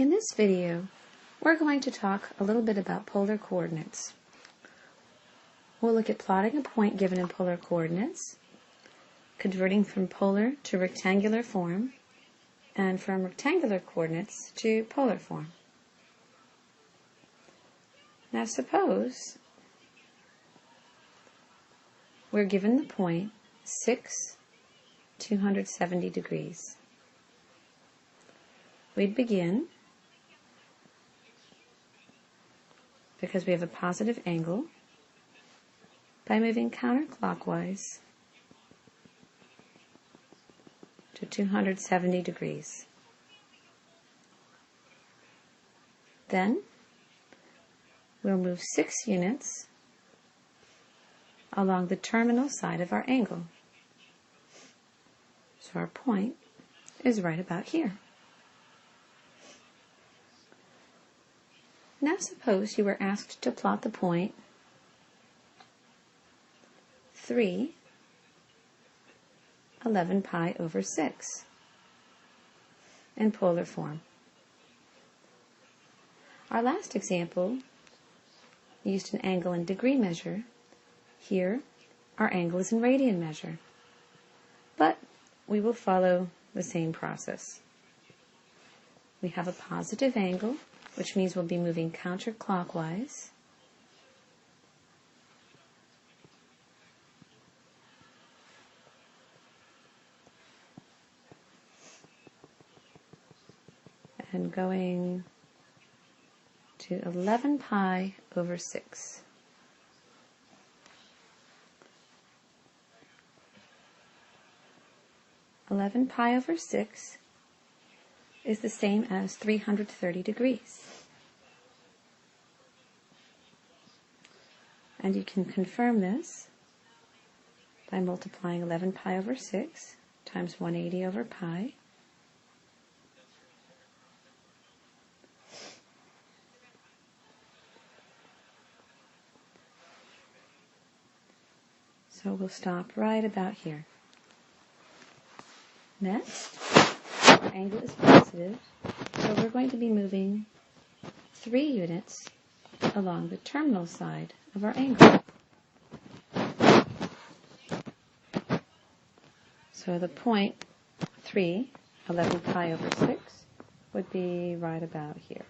In this video, we're going to talk a little bit about polar coordinates. We'll look at plotting a point given in polar coordinates, converting from polar to rectangular form, and from rectangular coordinates to polar form. Now suppose we're given the point 6, 270 degrees. We'd begin, because we have a positive angle, by moving counterclockwise to 270 degrees. Then we'll move 6 units along the terminal side of our angle. So our point is right about here. Now suppose you were asked to plot the point 3, 11 pi over 6 in polar form. Our last example used an angle in degree measure. Here, our angle is in radian measure. But we will follow the same process. We have a positive angle, which means we'll be moving counterclockwise. And going to 11 pi over 6. (11 pi over 6) is the same as 330 degrees. And you can confirm this by multiplying 11 pi over 6 times 180 over pi. So we'll stop right about here. Next, our angle is positive, so we're going to be moving 3 units along the terminal side of our angle. So the point 3, 11 pi over 6, would be right about here.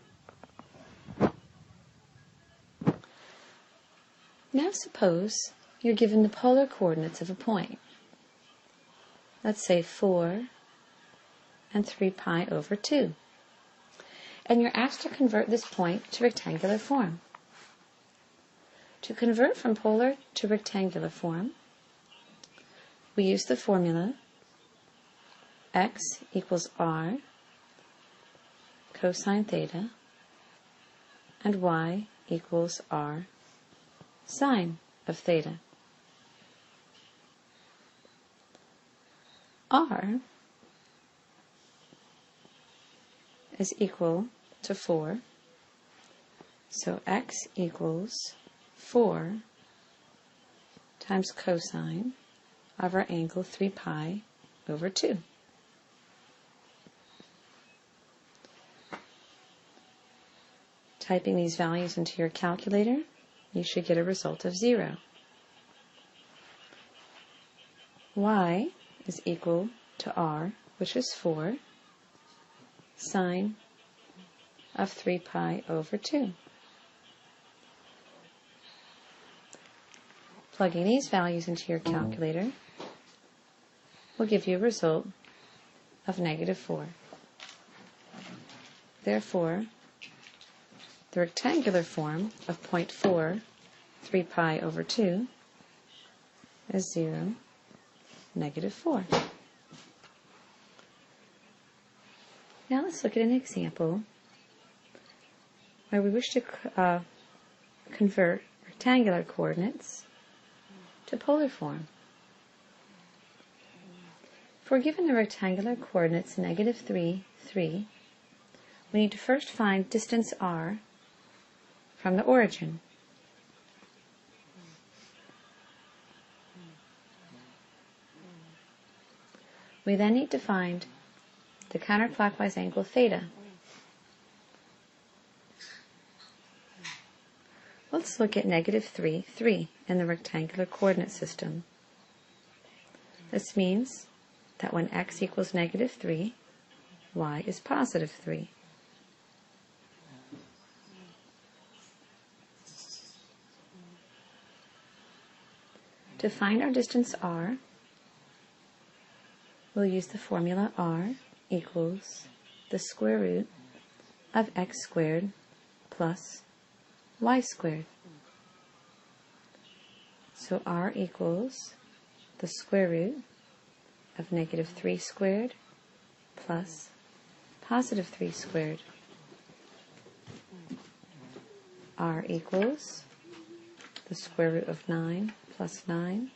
Now suppose you're given the polar coordinates of a point. Let's say 4 and 3 pi over 2. And you're asked to convert this point to rectangular form. To convert from polar to rectangular form, we use the formula x equals r cosine theta and y equals r sine of theta. R is equal to 4, so x equals 4 times cosine of our angle 3 pi over 2. Typing these values into your calculator, you should get a result of 0. Y is equal to r, which is 4, sine of 3 pi over 2. Plugging these values into your calculator will give you a result of -4. Therefore, the rectangular form of point 4, 3 pi over 2 is 0, -4. Now let's look at an example where we wish to convert rectangular coordinates to polar form. If we're given the rectangular coordinates -3, 3, we need to first find distance r from the origin. We then need to find the counterclockwise angle theta. Let's look at negative 3, 3 in the rectangular coordinate system. This means that when x equals negative 3, y is positive 3. To find our distance r, we'll use the formula r equals the square root of x squared plus y squared. So r equals the square root of negative 3 squared plus positive 3 squared. R equals the square root of 9 plus 9.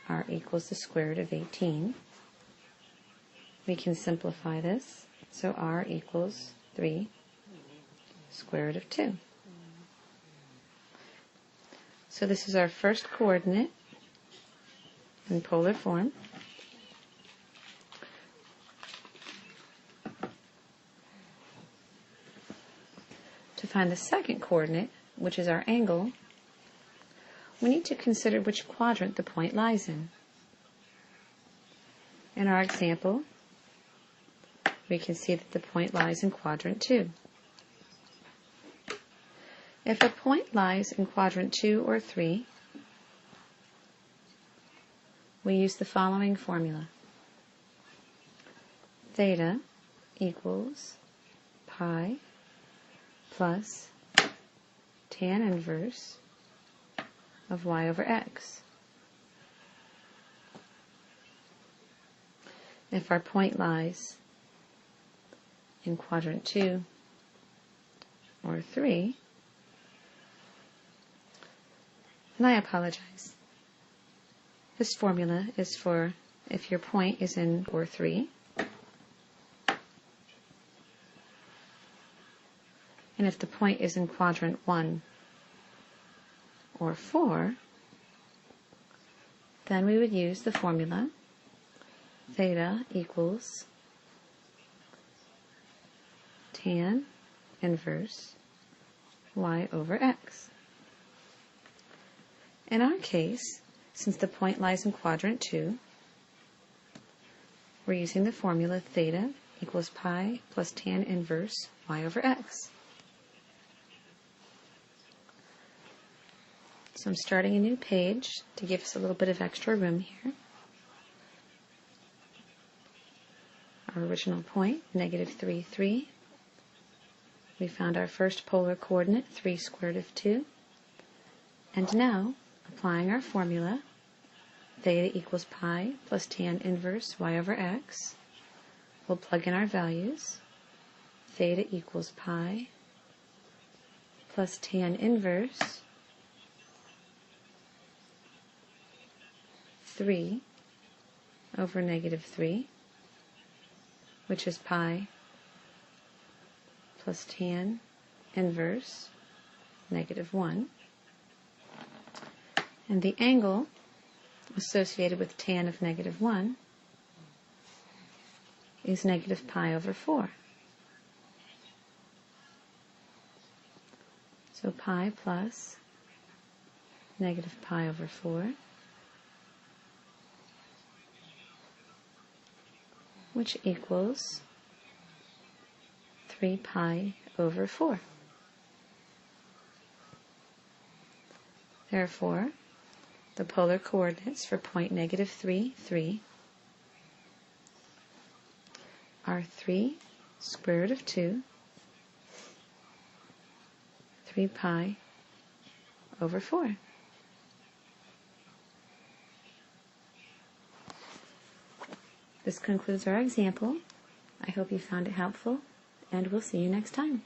R equals the square root of 18. We can simplify this, so r equals 3 square root of 2. So this is our first coordinate in polar form. To find the second coordinate, which is our angle, we need to consider which quadrant the point lies in. In our example, we can see that the point lies in quadrant 2. If a point lies in quadrant 2 or 3, we use the following formula. Theta equals pi plus tan inverse of y over x. If our point lies in quadrant 2 or 3, and I apologize, this formula is for if your point is in or 3, and if the point is in quadrant 1 or 4, then we would use the formula theta equals tan inverse y over x. In our case, since the point lies in quadrant 2, we're using the formula theta equals pi plus tan inverse y over x. So I'm starting a new page to give us a little bit of extra room here. Our original point, negative 3, 3. We found our first polar coordinate, 3 square root of 2. And now, applying our formula, theta equals pi plus tan inverse y over x, we'll plug in our values. Theta equals pi plus tan inverse 3 over negative 3, which is pi plus tan inverse negative 1. And the angle associated with tan of negative 1 is negative pi over 4. So pi plus negative pi over 4, which equals 3 pi over 4. Therefore, the polar coordinates for point negative 3, 3 are 3 square root of 2, 3 pi over 4. This concludes our example. I hope you found it helpful, and we'll see you next time.